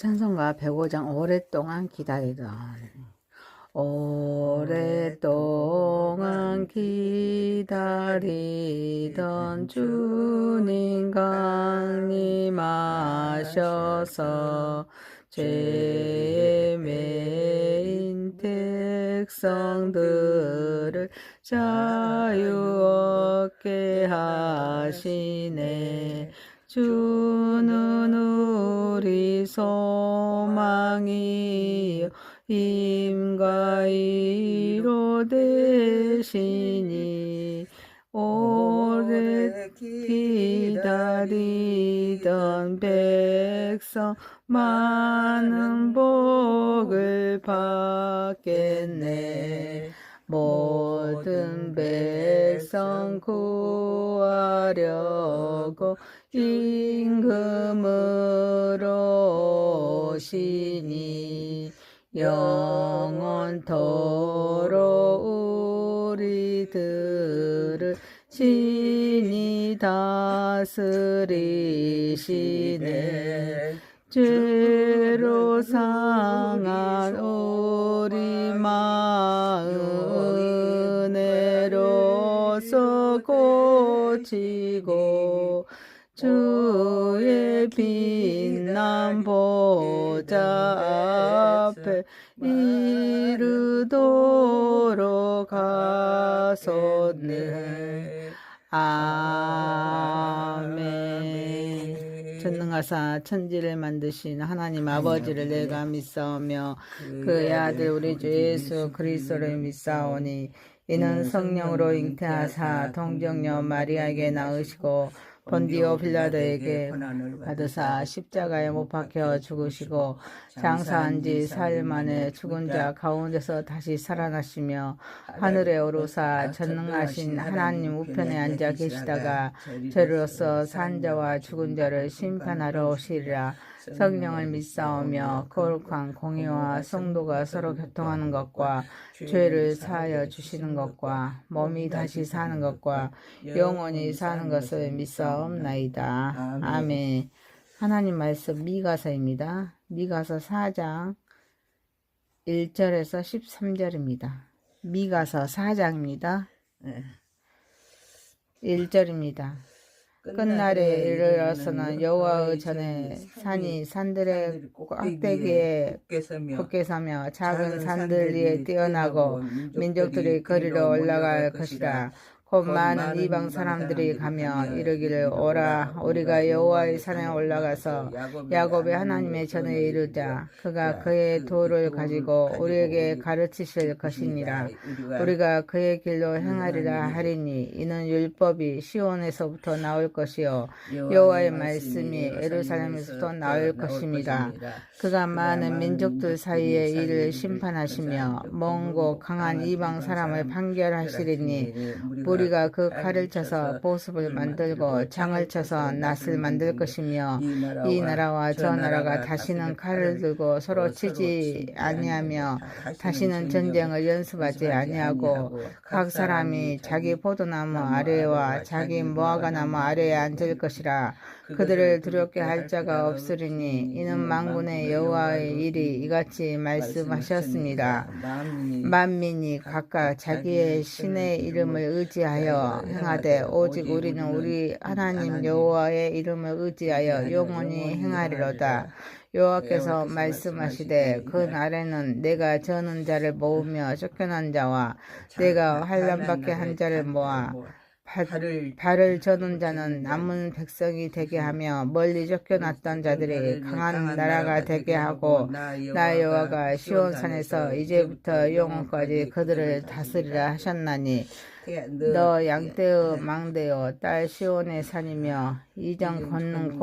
찬송가 105장 오랫동안 기다리던 주님 강림하셔서 죄의 매인 백성들을 자유 얻게 하시네. 주는 우리 소망이요 힘과 위로 되시니 오래 기다리던 백성 많은 복을 받겠네. 모든 백성 구하려고 임금으로 오시니 영원토록 우리들을 친히 다스리시네. 죄로 상한 우리 마음 은혜로서 고치고 주의 빛난 보좌 앞에 이르도록 하소서. 아멘. 전능하사 천지를 만드신 하나님 아버지를 내가 믿사오며 그의 아들 우리 주 예수 그리스도를 믿사오니 이는 성령으로 잉태하사 동정녀 마리아에게 낳으시고 본디오 빌라도에게 받으사 십자가에 못 박혀 죽으시고 장사한 지 사흘 만에 죽은 자 가운데서 다시 살아나시며 하늘에 오르사 전능하신 하나님 우편에 앉아 계시다가 죄로서 산 자와 죽은 자를 심판하러 오시리라. 성령을 믿사오며 거룩한 공의와 성도가 서로 교통하는 것과 죄를 사하여 주시는 것과 몸이 다시 사는 것과 영원히 사는 것을 믿사옵나이다. 아멘. 하나님 말씀 미가서입니다. 미가서 4장 1절에서 13절입니다. 미가서 4장입니다. 1절입니다. 끝날에 이르러서는 여호와의 전에 산이 산들의 꼭대기에 굳게 서며 작은 산들 위에 뛰어나고 민족들이 거리로 올라갈 것이라. 곧 많은 이방 사람들이 가며 이르기를 오라 우리가 여호와의 산에 올라가서 야곱의 하나님의 전에 이르자. 그가 그의 도를 가지고 우리에게 가르치실 것이니라. 우리가 그의 길로 행하리라 하리니 이는 율법이 시온에서부터 나올 것이요 여호와의 말씀이 예루살렘에서부터 나올 것입니다. 그가 많은 민족들 사이에 이를 심판하시며 먼고 강한 이방 사람을 판결하시리니 우리가 그 칼을 쳐서 보습을 만들고 창을 쳐서 낫을 만들 것이며 이 나라와 저 나라가 다시는 칼을 들고 서로 치지 아니하며 다시는 전쟁을 연습하지 아니하고 각 사람이 자기 포도나무 아래와 자기 무화과나무 아래에 앉을 것이라. 그들을 두렵게 할 자가 없으리니 이는 만군의 여호와의 일이 이같이 말씀하셨습니다. 만민이 각각 자기의 신의 이름을 의지하여 행하되 오직 우리는 우리 하나님 여호와의 이름을 의지하여 영원히 행하리로다. 여호와께서 말씀하시되 그 날에는 내가 저는 자를 모으며 쫓겨난 자와 내가 환난받게 한 자를 모아 발을 저는 자는 남은 백성이 되게 하며 멀리 쫓겨났던 자들이 강한 나라가 되게 하고 나 여호와가 시온산에서 이제부터 영원까지 그들을 다스리라 하셨나니 너 양떼의 망대요 딸 시온의 산이며 이전 걷는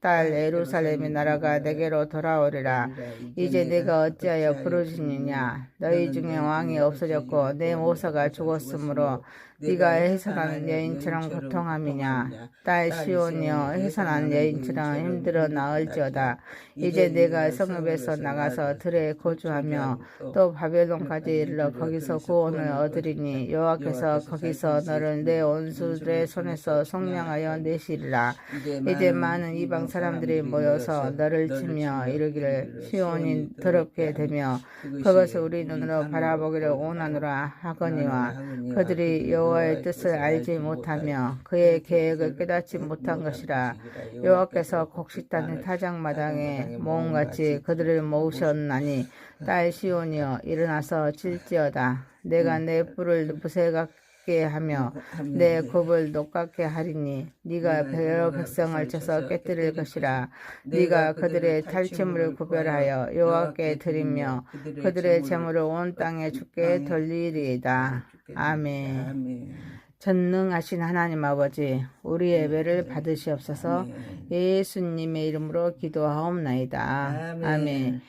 딸 예루살렘의 나라가 내게로 돌아오리라. 이제 내가 어찌하여 부르짖느냐. 너희 중에 왕이 없어졌고 내 모사가 죽었으므로 네가 해산하는 여인처럼 고통함이냐. 딸 시온이여 해산한 여인처럼 힘들어 나을지어다. 이제 내가 성읍에서 나가서 들에 거주하며 또 바벨론까지 이르러 거기서 구원을 얻으리니 여호와께서 여호와께서 거기서 너를 내 원수들의 손에서 속량하여 내시리라. 이제 많은 이방 사람들이 모여서 너를 치며 이르기를 시온이 더럽게 되며 그것을 우리 눈으로 바라보기를 원하노라 하거니와 그들이 여호와의 뜻을 알지 못하며 그의 계획을 깨닫지 못한 것이라. 여호와께서 곡식단의 타작마당에 모음같이 그들을 모으셨나니 딸 시온이여 일어나서 칠지어다. 내가 내 뿔을 무쇠같게 하며 내 굽을 녹같게 하리니 네가 여러 백성을 쳐서 깨뜨릴 것이라. 네가 그들의 탈취물을 구별하여 여호와께 드리며 그들의 재물을 온 땅에 주께 돌리리이다. 아멘. 전능하신 하나님 아버지, 우리 예배를 받으시옵소서. 예수님의 이름으로 기도하옵나이다. 아멘.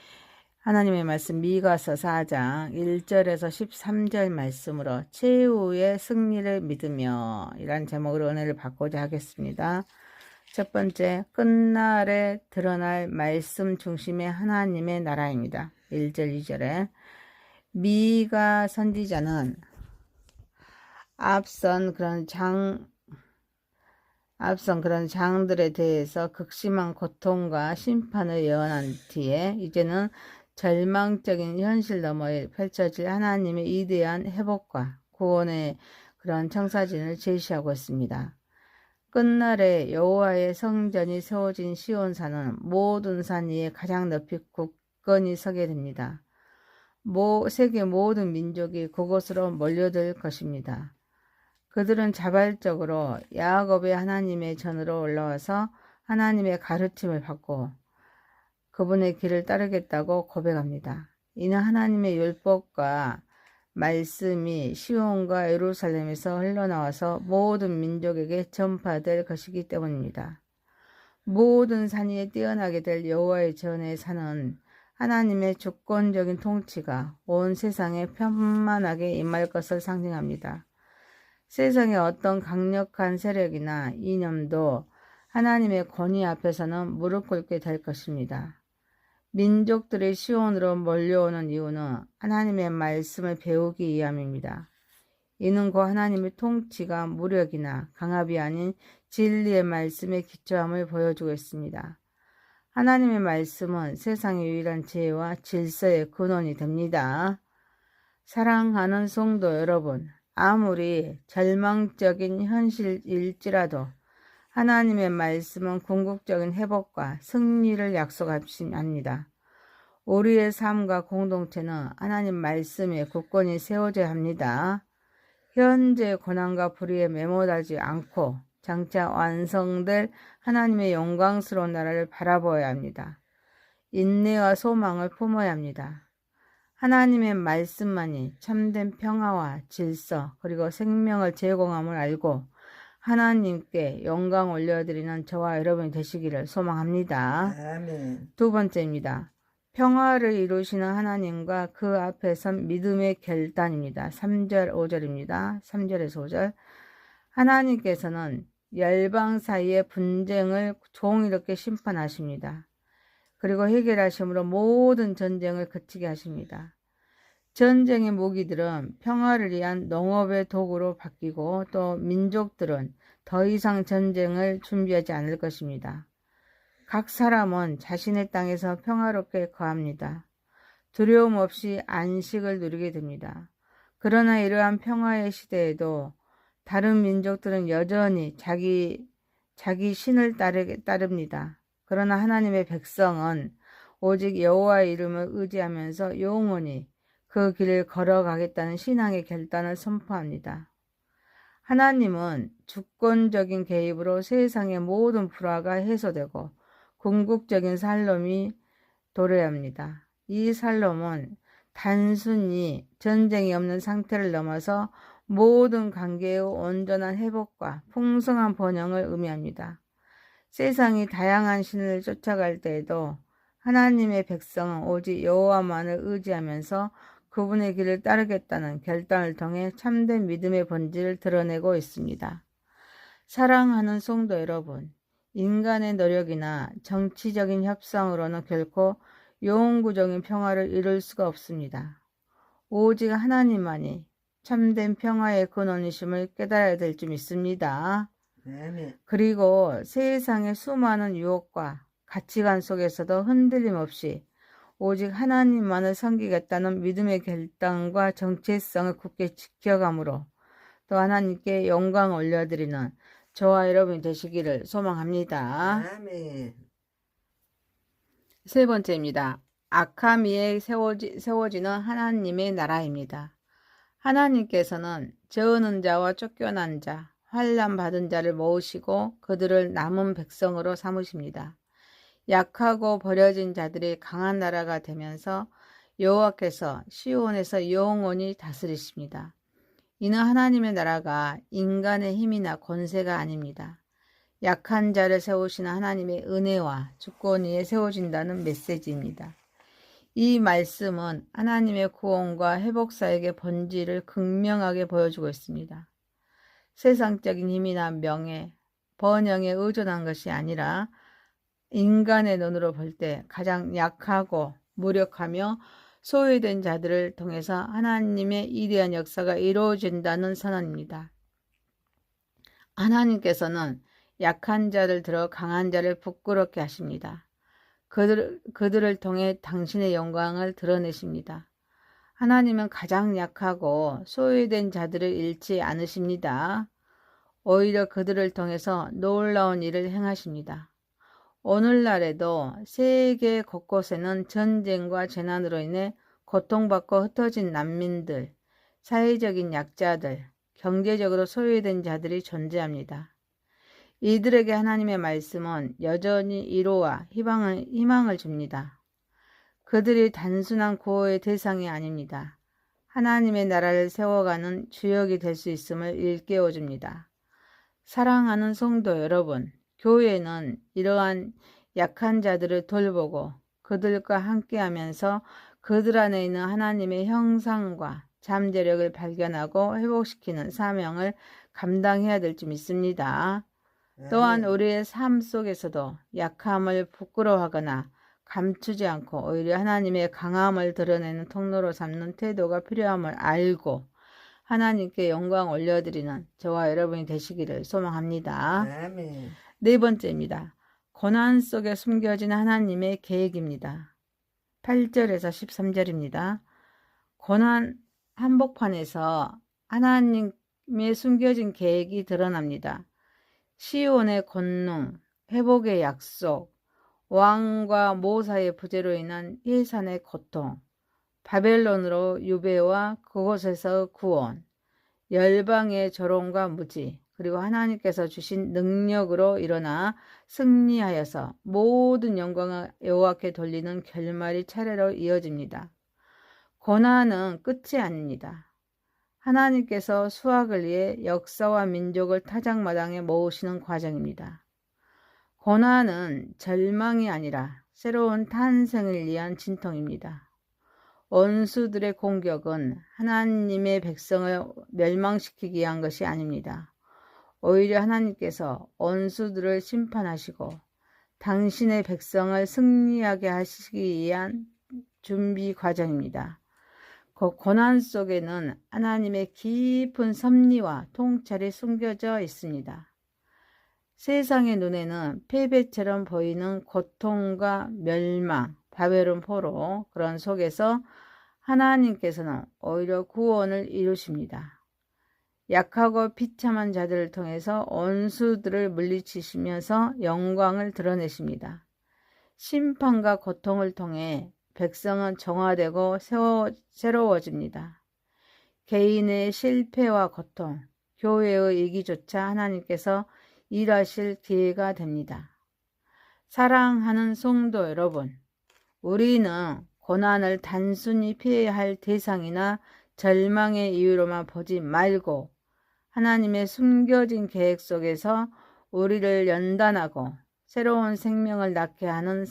하나님의 말씀 미가서 4장 1절에서 13절 말씀으로 최후의 승리를 믿으며 이란 제목으로 은혜를 받고자 하겠습니다. 첫 번째, 끝날에 드러날 말씀 중심의 하나님의 나라입니다. 1절 2절에 미가 선지자는 앞선 그런 장들에 대해서 극심한 고통과 심판을 예언한 뒤에 이제는 절망적인 현실 너머에 펼쳐질 하나님의 위대한 회복과 구원의 그런 청사진을 제시하고 있습니다. 끝날에 여호와의 성전이 세워진 시온산은 모든 산 위에 가장 높이 굳건히 서게 됩니다. 세계 모든 민족이 그곳으로 몰려들 것입니다. 그들은 자발적으로 야곱의 하나님의 전으로 올라와서 하나님의 가르침을 받고 그분의 길을 따르겠다고 고백합니다. 이는 하나님의 율법과 말씀이 시온과 예루살렘에서 흘러나와서 모든 민족에게 전파될 것이기 때문입니다. 모든 산 위에 뛰어나게 될 여호와의 전의 산은 하나님의 주권적인 통치가 온 세상에 편만하게 임할 것을 상징합니다. 세상의 어떤 강력한 세력이나 이념도 하나님의 권위 앞에서는 무릎 꿇게 될 것입니다. 민족들이 시온으로 몰려오는 이유는 하나님의 말씀을 배우기 위함입니다. 이는 곧 하나님의 통치가 무력이나 강압이 아닌 진리의 말씀에 기초함을 보여주고 있습니다. 하나님의 말씀은 세상의 유일한 지혜와 질서의 근원이 됩니다. 사랑하는 성도 여러분, 아무리 절망적인 현실일지라도 하나님의 말씀은 궁극적인 회복과 승리를 약속합니다. 우리의 삶과 공동체는 하나님 말씀에 굳건히 세워져야 합니다. 현재 고난과 불의에 매몰하지 않고 장차 완성될 하나님의 영광스러운 나라를 바라보아야 합니다. 인내와 소망을 품어야 합니다. 하나님의 말씀만이 참된 평화와 질서 그리고 생명을 제공함을 알고 하나님께 영광 올려드리는 저와 여러분이 되시기를 소망합니다. 아멘. 두 번째입니다. 평화를 이루시는 하나님과 그 앞에 선 믿음의 결단입니다. 3절 5절입니다. 3절에서 5절. 하나님께서는 열방 사이의 분쟁을 종이롭게 심판하십니다. 그리고 해결하심으로 모든 전쟁을 그치게 하십니다. 전쟁의 무기들은 평화를 위한 농업의 도구로 바뀌고 또 민족들은 더 이상 전쟁을 준비하지 않을 것입니다. 각 사람은 자신의 땅에서 평화롭게 거합니다. 두려움 없이 안식을 누리게 됩니다. 그러나 이러한 평화의 시대에도 다른 민족들은 여전히 자기 신을 따릅니다. 그러나 하나님의 백성은 오직 여호와의 이름을 의지하면서 영원히 그 길을 걸어가겠다는 신앙의 결단을 선포합니다. 하나님은 주권적인 개입으로 세상의 모든 불화가 해소되고 궁극적인 살롬이 도래합니다. 이 살롬은 단순히 전쟁이 없는 상태를 넘어서 모든 관계의 온전한 회복과 풍성한 번영을 의미합니다. 세상이 다양한 신을 쫓아갈 때에도 하나님의 백성은 오직 여호와만을 의지하면서 그분의 길을 따르겠다는 결단을 통해 참된 믿음의 본질을 드러내고 있습니다. 사랑하는 성도 여러분, 인간의 노력이나 정치적인 협상으로는 결코 영구적인 평화를 이룰 수가 없습니다. 오직 하나님만이 참된 평화의 근원이심을 깨달아야 될 줄 믿습니다. 그리고 세상의 수많은 유혹과 가치관 속에서도 흔들림 없이 오직 하나님만을 섬기겠다는 믿음의 결단과 정체성을 굳게 지켜감으로 또 하나님께 영광 올려드리는 저와 여러분이 되시기를 소망합니다. 세 번째입니다. 악함 위에 세워지는 하나님의 나라입니다. 하나님께서는 저어는 자와 쫓겨난 자, 환난 받은 자를 모으시고 그들을 남은 백성으로 삼으십니다. 약하고 버려진 자들이 강한 나라가 되면서 여호와께서 시온에서 영원히 다스리십니다. 이는 하나님의 나라가 인간의 힘이나 권세가 아닙니다. 약한 자를 세우시는 하나님의 은혜와 주권 위에 세워진다는 메시지입니다. 이 말씀은 하나님의 구원과 회복사역의 본질을 극명하게 보여주고 있습니다. 세상적인 힘이나 명예, 번영에 의존한 것이 아니라 인간의 눈으로 볼 때 가장 약하고 무력하며 소외된 자들을 통해서 하나님의 이대한 역사가 이루어진다는 선언입니다. 하나님께서는 약한 자를 들어 강한 자를 부끄럽게 하십니다. 그들을 통해 당신의 영광을 드러내십니다. 하나님은 가장 약하고 소외된 자들을 잃지 않으십니다. 오히려 그들을 통해서 놀라운 일을 행하십니다. 오늘날에도 세계 곳곳에는 전쟁과 재난으로 인해 고통받고 흩어진 난민들, 사회적인 약자들, 경제적으로 소외된 자들이 존재합니다. 이들에게 하나님의 말씀은 여전히 위로와 희망을 줍니다. 그들이 단순한 구호의 대상이 아닙니다. 하나님의 나라를 세워가는 주역이 될 수 있음을 일깨워줍니다. 사랑하는 성도 여러분, 교회는 이러한 약한 자들을 돌보고 그들과 함께하면서 그들 안에 있는 하나님의 형상과 잠재력을 발견하고 회복시키는 사명을 감당해야 될 줄 믿습니다. 또한 우리의 삶 속에서도 약함을 부끄러워하거나 감추지 않고 오히려 하나님의 강함을 드러내는 통로로 삼는 태도가 필요함을 알고 하나님께 영광 올려드리는 저와 여러분이 되시기를 소망합니다. 네 번째입니다. 고난 속에 숨겨진 하나님의 계획입니다. 8절에서 13절입니다. 고난 한복판에서 하나님의 숨겨진 계획이 드러납니다. 시온의 권능, 회복의 약속, 왕과 모사의 부재로 인한 예산의 고통, 바벨론으로 유배와 그곳에서 구원, 열방의 조롱과 무지, 그리고 하나님께서 주신 능력으로 일어나 승리하여서 모든 영광을 여호와께 돌리는 결말이 차례로 이어집니다. 고난은 끝이 아닙니다. 하나님께서 수확을 위해 역사와 민족을 타작마당에 모으시는 과정입니다. 고난은 절망이 아니라 새로운 탄생을 위한 진통입니다. 원수들의 공격은 하나님의 백성을 멸망시키기 위한 것이 아닙니다. 오히려 하나님께서 원수들을 심판하시고 당신의 백성을 승리하게 하시기 위한 준비 과정입니다. 그 고난 속에는 하나님의 깊은 섭리와 통찰이 숨겨져 있습니다. 세상의 눈에는 패배처럼 보이는 고통과 멸망, 바벨론 포로, 그런 속에서 하나님께서는 오히려 구원을 이루십니다. 약하고 비참한 자들을 통해서 원수들을 물리치시면서 영광을 드러내십니다. 심판과 고통을 통해 백성은 정화되고 새로워집니다. 개인의 실패와 고통, 교회의 위기조차 하나님께서 일하실 기회가 됩니다. 사랑하는 성도 여러분, 우리는 고난을 단순히 피해야 할 대상이나 절망의 이유로만 보지 말고 하나님의 숨겨진 계획 속에서 우리를 연단하고 새로운 생명을 낳게 하는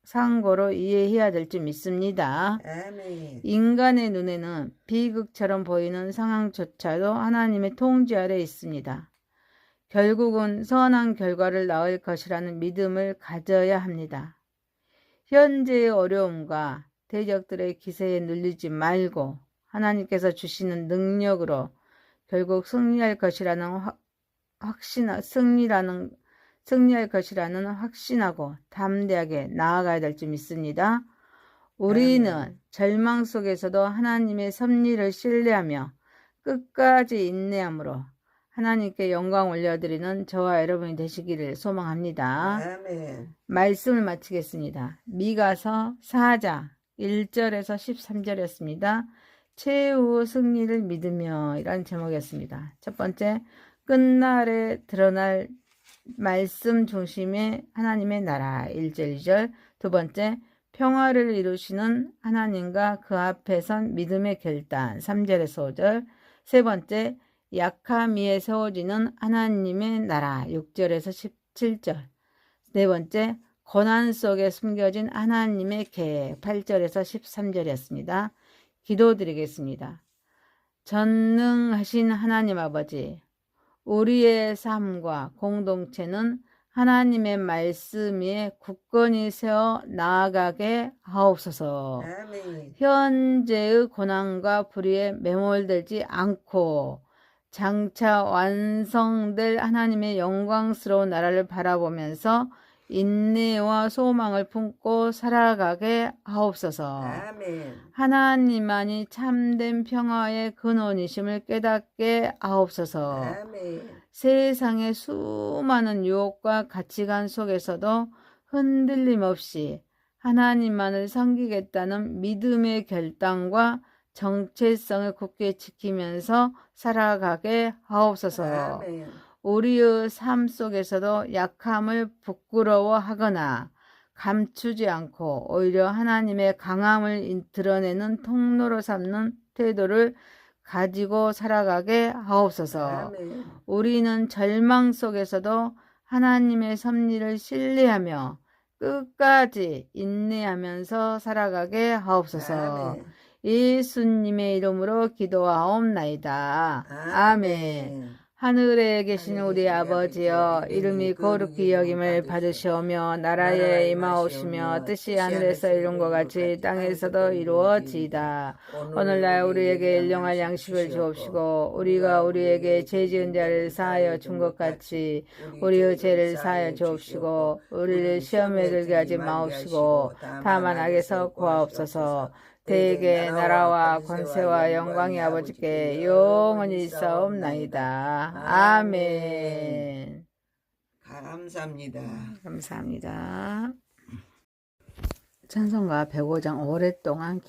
상고로 이해해야 될 줄 믿습니다. 아멘. 인간의 눈에는 비극처럼 보이는 상황조차도 하나님의 통제 아래 있습니다. 결국은 선한 결과를 낳을 것이라는 믿음을 가져야 합니다. 현재의 어려움과 대적들의 기세에 눌리지 말고 하나님께서 주시는 능력으로 결국 승리할 것이라는 확신하고 담대하게 나아가야 될 줄 믿습니다. 우리는 절망 속에서도 하나님의 섭리를 신뢰하며 끝까지 인내함으로 하나님께 영광 올려드리는 저와 여러분이 되시기를 소망합니다. 아멘. 말씀을 마치겠습니다. 미가서 4장 1절에서 13절이었습니다. 최후 승리를 믿으며 이라는 제목이었습니다. 첫 번째, 끝날에 드러날 말씀 중심의 하나님의 나라 1절 2절. 두 번째, 평화를 이루시는 하나님과 그 앞에 선 믿음의 결단 3절에서 5절. 세 번째, 약함 위에 세워지는 하나님의 나라 6절에서 17절. 네 번째, 고난 속에 숨겨진 하나님의 계획 8절에서 13절이었습니다. 기도드리겠습니다. 전능하신 하나님 아버지, 우리의 삶과 공동체는 하나님의 말씀 위에 굳건히 세워 나아가게 하옵소서. 아멘. 현재의 고난과 불의에 매몰되지 않고 장차 완성될 하나님의 영광스러운 나라를 바라보면서 인내와 소망을 품고 살아가게 하옵소서. 아멘. 하나님만이 참된 평화의 근원이심을 깨닫게 하옵소서. 아멘. 세상의 수많은 유혹과 가치관 속에서도 흔들림 없이 하나님만을 섬기겠다는 믿음의 결단과 정체성을 굳게 지키면서 살아가게 하옵소서. 아멘. 우리의 삶 속에서도 약함을 부끄러워하거나 감추지 않고 오히려 하나님의 강함을 드러내는 통로로 삼는 태도를 가지고 살아가게 하옵소서. 아멘. 우리는 절망 속에서도 하나님의 섭리를 신뢰하며 끝까지 인내하면서 살아가게 하옵소서. 아멘. 예수님의 이름으로 기도하옵나이다. 아멘. 하늘에 계신 우리 아버지여, 이름이 거룩히 여김을 받으시오며 나라에 임하옵시며 뜻이 하늘에서 이룬 것 같이 땅에서도 이루어지이다. 오늘날 우리에게 일용할 양식을 주옵시고 우리가 우리에게 죄 지은 자를 사하여 준 것 같이 우리의 죄를 사하여 주옵시고 우리를 시험에 들게 하지 마옵시고 다만 악에서 구하옵소서. 대개 나라와 권세와 영광이 아버지께 영원히 있사옵나이다. 아멘. 감사합니다. 감사합니다. 찬송가 105장 오랫동안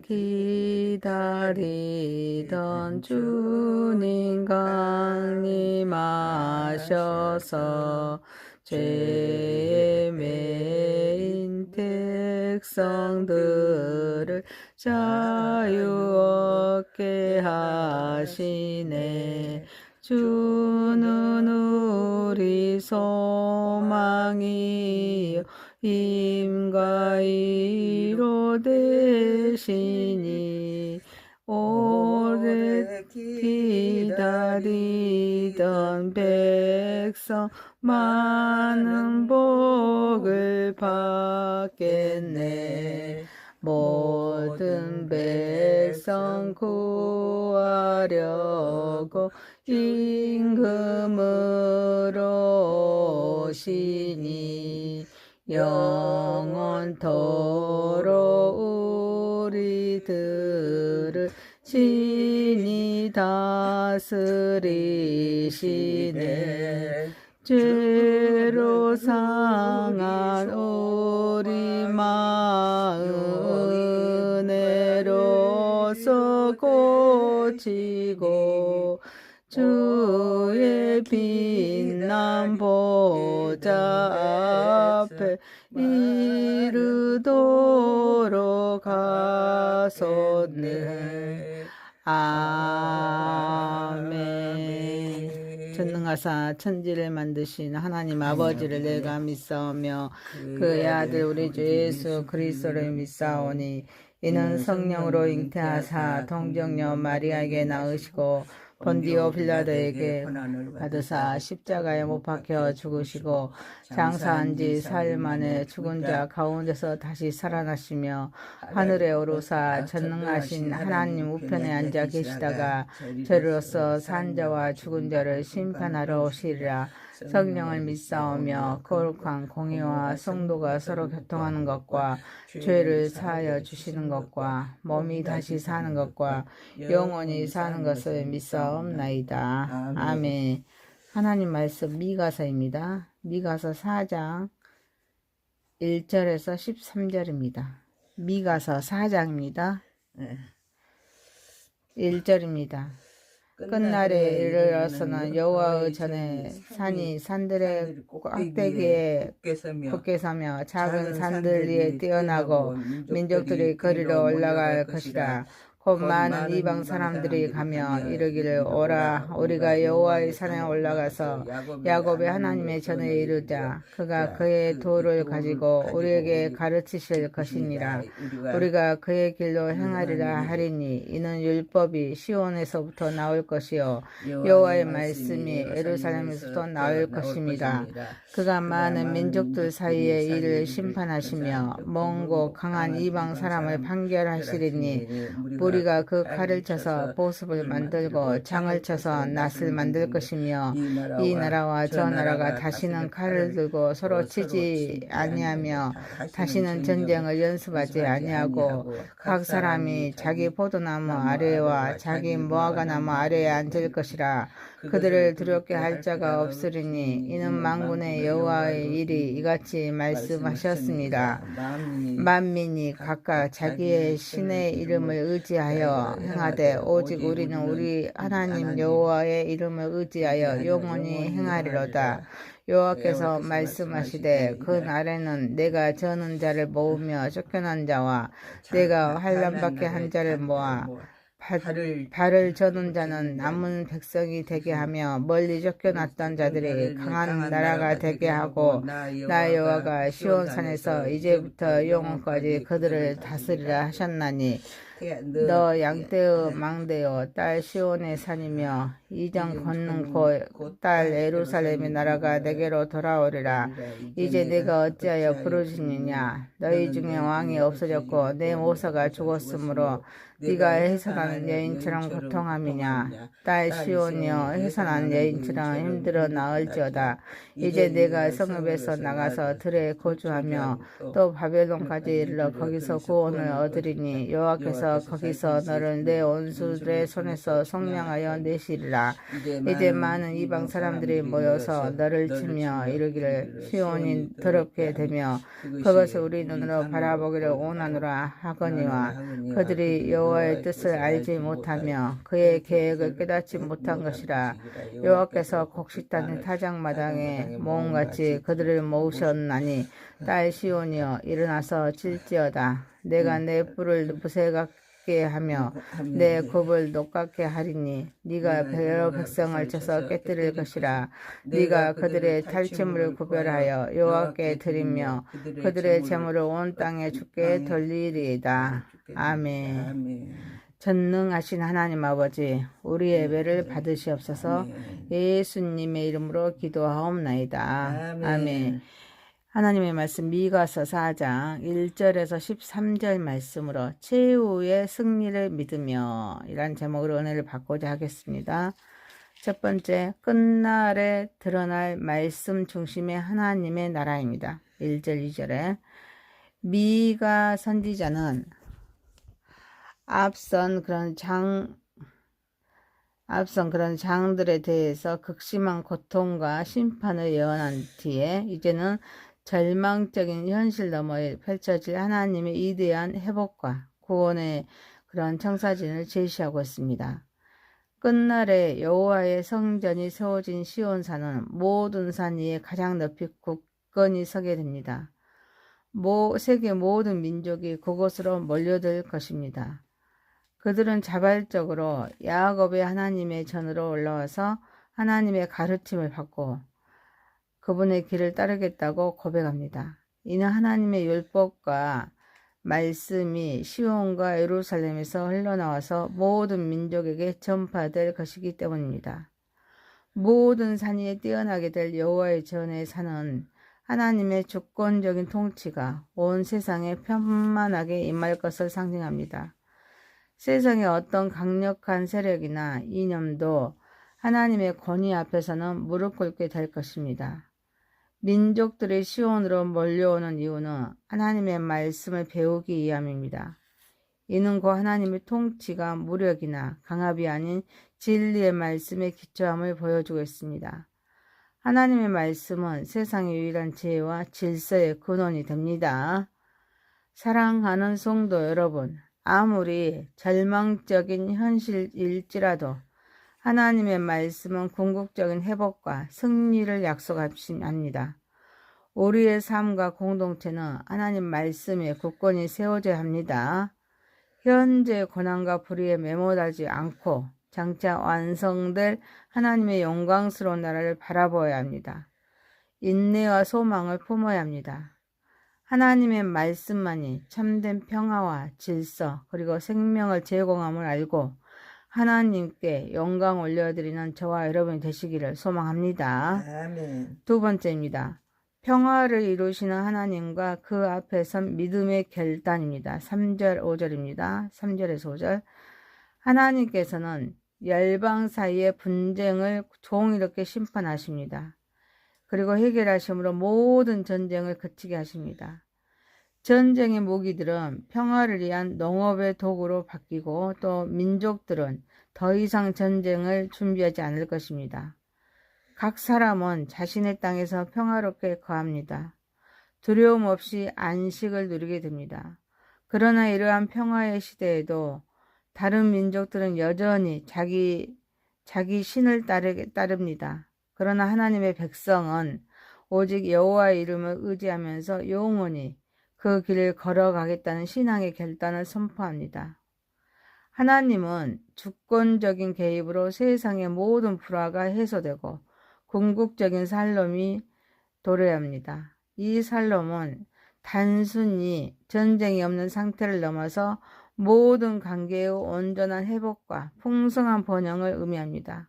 기다리던 주님 강림하셔서 죄에 매인 백성들을 자유 얻게 하시네. 주는 우리 소망이요 힘과 이로 되시니 오래 기다리던 백성 많은 복을 받겠네. 모든 백성 구하려고 임금으로 오시니 영원토록 우리들을 신이 다스리시네. 죄로 상한 우리 마음 은혜로서 고치고 주의 빛난 보좌 앞에 이르도록 하소서. 아멘. 전능하사 천지를 만드신 하나님 아버지를 내가 믿사오며 그의 아들 우리 주 예수 그리스도를 믿사오니 이는 성령으로 잉태하사 동정녀 마리아에게 낳으시고 본디오 빌라도에게 받으사 십자가에 못 박혀 죽으시고 장사한 지 사흘 만에 죽은 자 가운데서 다시 살아나시며 하늘에 오르사 전능하신 하나님 우편에 앉아 계시다가 저리로서 산 자와 죽은 자를 심판하러 오시리라. 성령을 믿사오며 거룩한 공의와 성도가 서로 교통하는 것과 죄를 사하여 주시는 것과 몸이 다시 사는 것과 영원히 사는 것을 믿사옵나이다. 아멘. 하나님 말씀 미가서입니다. 미가서 4장 1절에서 13절입니다. 미가서 4장입니다. 1절입니다. 끝날에 이르러서는 여호와의 전에 산이 산들의 꼭대기에 굳게 서며 작은 산들 위에 뛰어나고 민족들이 거리로 올라갈 것이라. 곧 많은 이방 사람들이 가며 이르기를 오라 우리가 여호와의 산에 올라가서 야곱의 하나님의 전에 이르자. 그가 그의 도를 가지고 우리에게 가르치실 것이니라. 우리가 그의 길로 행하리라 하리니 이는 율법이 시온에서부터 나올 것이요 여호와의 말씀이 예루살렘에서부터 나올 것입니다. 그가 많은 민족들 사이에 이를 심판하시며 먼고 강한 이방 사람을 판결하시리니 우리가 그 칼을 쳐서 보습을 만들고 장을 쳐서 낫을 만들 것이며 이 나라와 저 나라가 다시는 칼을 들고 서로 치지 아니하며 다시는 전쟁을 연습하지 아니하고 각 사람이 자기 포도나무 아래와 자기 무화과나무 아래에 앉을 것이라. 그들을 두렵게 할 자가 없으리니 이는 만군의 여호와의 일이 이같이 말씀하셨습니다. 만민이 각각 자기의 신의 이름을 의지하여 행하되 오직 우리는 우리 하나님 여호와의 이름을 의지하여 영원히 행하리로다. 여호와께서 말씀하시되 그 날에는 내가 저는 자를 모으며 쫓겨난 자와 내가 환난받게 한 자를 모아 발을 저는 자는 남은 백성이 되게 하며 멀리 쫓겨났던 자들이 강한 나라가 되게 하고 나 여호와가 시온산에서 이제부터 영원까지 그들을 다스리라 하셨나니 너 양떼의 망대요 딸 시온의 산이며 이전 걷는 딸 예루살렘의 나라가 내게로 돌아오리라. 이제 내가 어찌하여 부르짖느냐. 너희 중에 왕이 없어졌고 내 모사가 죽었으므로 네가 해산하는 여인처럼 고통함이냐. 딸 시온이여 해산한 여인처럼 힘들어 나을지어다. 이제 내가 성읍에서 나가서 들에 거주하며 또 바벨론까지 이르러 거기서 구원을 얻으리니 여호와께서 거기서 너를 내 원수들의 손에서 속량하여 내시리라. 이제 많은 이방 사람들이 모여서 너를 치며 이르기를 시온이 더럽게 되며 그것을 우리 눈으로 바라보기를 원하노라 하거니와 그들이 여호와의 뜻을 알지 못하며 그의 계획을 깨닫지 못한 것이라. 여호와께서 곡식단의 타작마당에 모음같이 그들을 모으셨나니 딸 시온이여 일어나서 칠지어다. 내가 내 뿔을 무쇠같게 하며 내 굽을 녹같게 하리니 네가 여러 백성을 쳐서 깨뜨릴 것이라. 네가 그들의 탈취물을 구별하여 여호와께 드리며 그들의 재물을 온 땅에 주께 돌리리이다. 아멘. 전능하신 하나님 아버지, 우리 예배를 받으시옵소서. 예수님의 이름으로 기도하옵나이다. 아멘. 하나님의 말씀 미가서 4장 1절에서 13절 말씀으로 최후의 승리를 믿으며 이란 제목으로 은혜를 받고자 하겠습니다. 첫 번째, 끝날에 드러날 말씀 중심의 하나님의 나라입니다. 1절 2절에 미가 선지자는 앞선 그런 장들에 대해서 극심한 고통과 심판을 예언한 뒤에 이제는 절망적인 현실 너머에 펼쳐질 하나님의 위대한 회복과 구원의 그런 청사진을 제시하고 있습니다. 끝날에 여호와의 성전이 세워진 시온산은 모든 산 위에 가장 높이 굳건히 서게 됩니다. 세계 모든 민족이 그곳으로 몰려들 것입니다. 그들은 자발적으로 야곱의 하나님의 전으로 올라와서 하나님의 가르침을 받고 그분의 길을 따르겠다고 고백합니다. 이는 하나님의 율법과 말씀이 시온과 예루살렘에서 흘러나와서 모든 민족에게 전파될 것이기 때문입니다. 모든 산 위에 뛰어나게 될 여호와의 전에 사는 하나님의 주권적인 통치가 온 세상에 편만하게 임할 것을 상징합니다. 세상의 어떤 강력한 세력이나 이념도 하나님의 권위 앞에서는 무릎 꿇게 될 것입니다. 민족들이 시온으로 몰려오는 이유는 하나님의 말씀을 배우기 위함입니다. 이는 곧 하나님의 통치가 무력이나 강압이 아닌 진리의 말씀에 기초함을 보여주고 있습니다. 하나님의 말씀은 세상의 유일한 지혜와 질서의 근원이 됩니다. 사랑하는 성도 여러분, 아무리 절망적인 현실일지라도 하나님의 말씀은 궁극적인 회복과 승리를 약속합니다. 우리의 삶과 공동체는 하나님 말씀에 굳건히 세워져야 합니다. 현재의 고난과 불의에 매몰하지 않고 장차 완성될 하나님의 영광스러운 나라를 바라보아야 합니다. 인내와 소망을 품어야 합니다. 하나님의 말씀만이 참된 평화와 질서 그리고 생명을 제공함을 알고 하나님께 영광 올려드리는 저와 여러분이 되시기를 소망합니다. 아멘. 두 번째입니다. 평화를 이루시는 하나님과 그 앞에 선 믿음의 결단입니다. 3절 5절입니다. 3절에서 5절. 하나님께서는 열방 사이의 분쟁을 종이롭게 심판하십니다. 그리고 해결하심으로 모든 전쟁을 그치게 하십니다. 전쟁의 무기들은 평화를 위한 농업의 도구로 바뀌고 또 민족들은 더 이상 전쟁을 준비하지 않을 것입니다. 각 사람은 자신의 땅에서 평화롭게 거합니다. 두려움 없이 안식을 누리게 됩니다. 그러나 이러한 평화의 시대에도 다른 민족들은 여전히 자기 신을 따릅니다. 그러나 하나님의 백성은 오직 여호와의 이름을 의지하면서 영원히 그 길을 걸어가겠다는 신앙의 결단을 선포합니다. 하나님은 주권적인 개입으로 세상의 모든 불화가 해소되고 궁극적인 살롬이 도래합니다. 이 살롬은 단순히 전쟁이 없는 상태를 넘어서 모든 관계의 온전한 회복과 풍성한 번영을 의미합니다.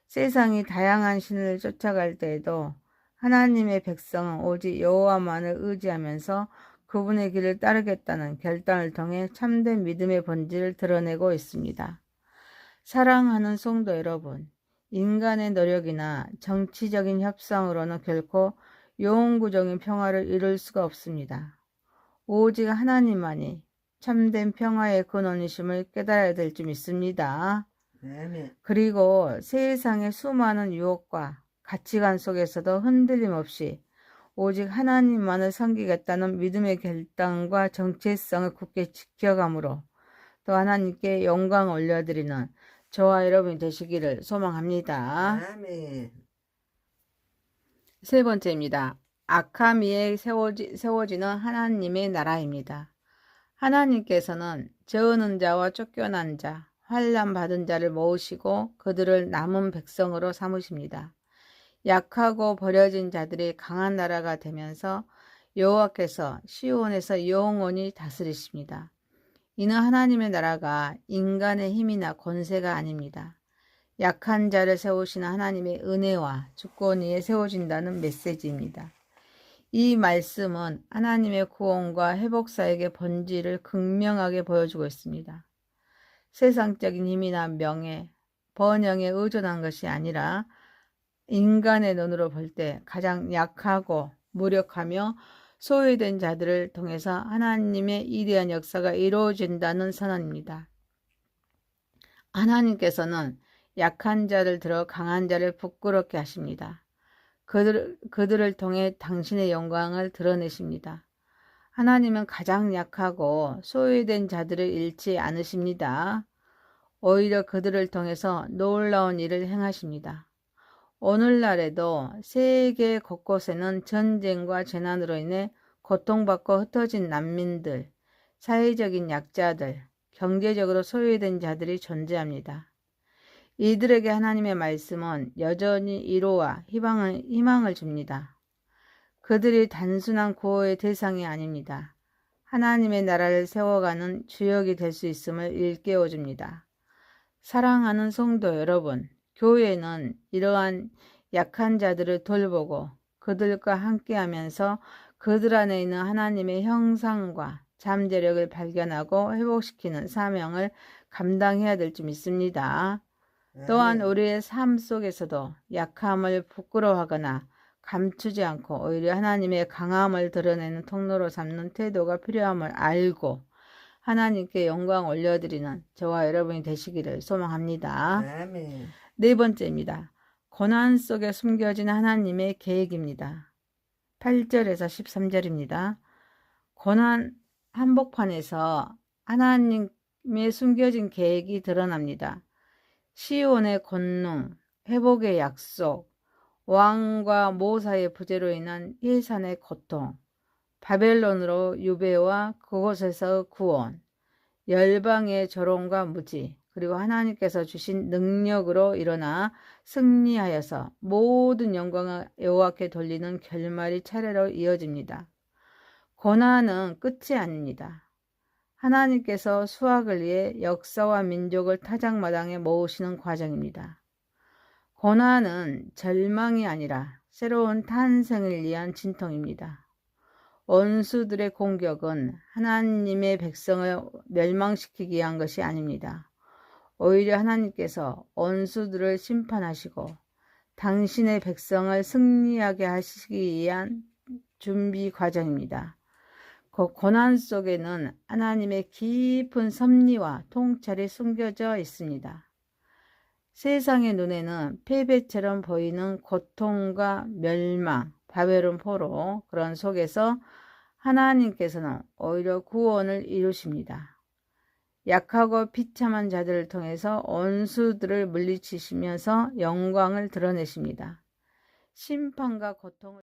세상이 다양한 신을 쫓아갈 때에도 하나님의 백성은 오직 여호와만을 의지하면서 그분의 길을 따르겠다는 결단을 통해 참된 믿음의 본질을 드러내고 있습니다. 사랑하는 성도 여러분, 인간의 노력이나 정치적인 협상으로는 결코 영구적인 평화를 이룰 수가 없습니다. 오직 하나님만이 참된 평화의 근원이심을 깨달아야 될 줄 믿습니다. 그리고 세상의 수많은 유혹과 가치관 속에서도 흔들림 없이 오직 하나님만을 섬기겠다는 믿음의 결단과 정체성을 굳게 지켜감으로 또 하나님께 영광 올려드리는 저와 여러분이 되시기를 소망합니다. 아멘. 세 번째입니다. 악함 위에 세워지는 하나님의 나라입니다. 하나님께서는 저어는 자와 쫓겨난 자, 환난 받은 자를 모으시고 그들을 남은 백성으로 삼으십니다. 약하고 버려진 자들이 강한 나라가 되면서 여호와께서 시온에서 영원히 다스리십니다. 이는 하나님의 나라가 인간의 힘이나 권세가 아닙니다. 약한 자를 세우시는 하나님의 은혜와 주권 위에 세워진다는 메시지입니다. 이 말씀은 하나님의 구원과 회복사역의 본질을 극명하게 보여주고 있습니다. 세상적인 힘이나 명예, 번영에 의존한 것이 아니라 인간의 눈으로 볼 때 가장 약하고 무력하며 소외된 자들을 통해서 하나님의 이대한 역사가 이루어진다는 선언입니다. 하나님께서는 약한 자를 들어 강한 자를 부끄럽게 하십니다. 그들을 통해 당신의 영광을 드러내십니다. 하나님은 가장 약하고 소외된 자들을 잃지 않으십니다. 오히려 그들을 통해서 놀라운 일을 행하십니다. 오늘날에도 세계 곳곳에는 전쟁과 재난으로 인해 고통받고 흩어진 난민들, 사회적인 약자들, 경제적으로 소외된 자들이 존재합니다. 이들에게 하나님의 말씀은 여전히 위로와 희망을 줍니다. 그들이 단순한 구호의 대상이 아닙니다. 하나님의 나라를 세워가는 주역이 될 수 있음을 일깨워 줍니다. 사랑하는 성도 여러분, 교회는 이러한 약한 자들을 돌보고 그들과 함께하면서 그들 안에 있는 하나님의 형상과 잠재력을 발견하고 회복시키는 사명을 감당해야 될 줄 믿습니다. 또한 우리의 삶 속에서도 약함을 부끄러워하거나 감추지 않고 오히려 하나님의 강함을 드러내는 통로로 삼는 태도가 필요함을 알고 하나님께 영광 올려드리는 저와 여러분이 되시기를 소망합니다. 아멘. 네 번째입니다. 고난 속에 숨겨진 하나님의 계획입니다. 8절에서 13절입니다. 고난 한복판에서 하나님의 숨겨진 계획이 드러납니다. 시온의 권능, 회복의 약속, 왕과 모사의 부재로 인한 일산의 고통, 바벨론으로 유배와 그곳에서 구원, 열방의 조롱과 무지, 그리고 하나님께서 주신 능력으로 일어나 승리하여서 모든 영광을 여호와께 돌리는 결말이 차례로 이어집니다. 고난은 끝이 아닙니다. 하나님께서 수확을 위해 역사와 민족을 타작마당에 모으시는 과정입니다. 고난은 절망이 아니라 새로운 탄생을 위한 진통입니다. 원수들의 공격은 하나님의 백성을 멸망시키기 위한 것이 아닙니다. 오히려 하나님께서 원수들을 심판하시고 당신의 백성을 승리하게 하시기 위한 준비 과정입니다. 그 고난 속에는 하나님의 깊은 섭리와 통찰이 숨겨져 있습니다. 세상의 눈에는 패배처럼 보이는 고통과 멸망, 바벨론 포로, 그런 속에서 하나님께서는 오히려 구원을 이루십니다. 약하고 비참한 자들을 통해서 원수들을 물리치시면서 영광을 드러내십니다. 심판과 고통을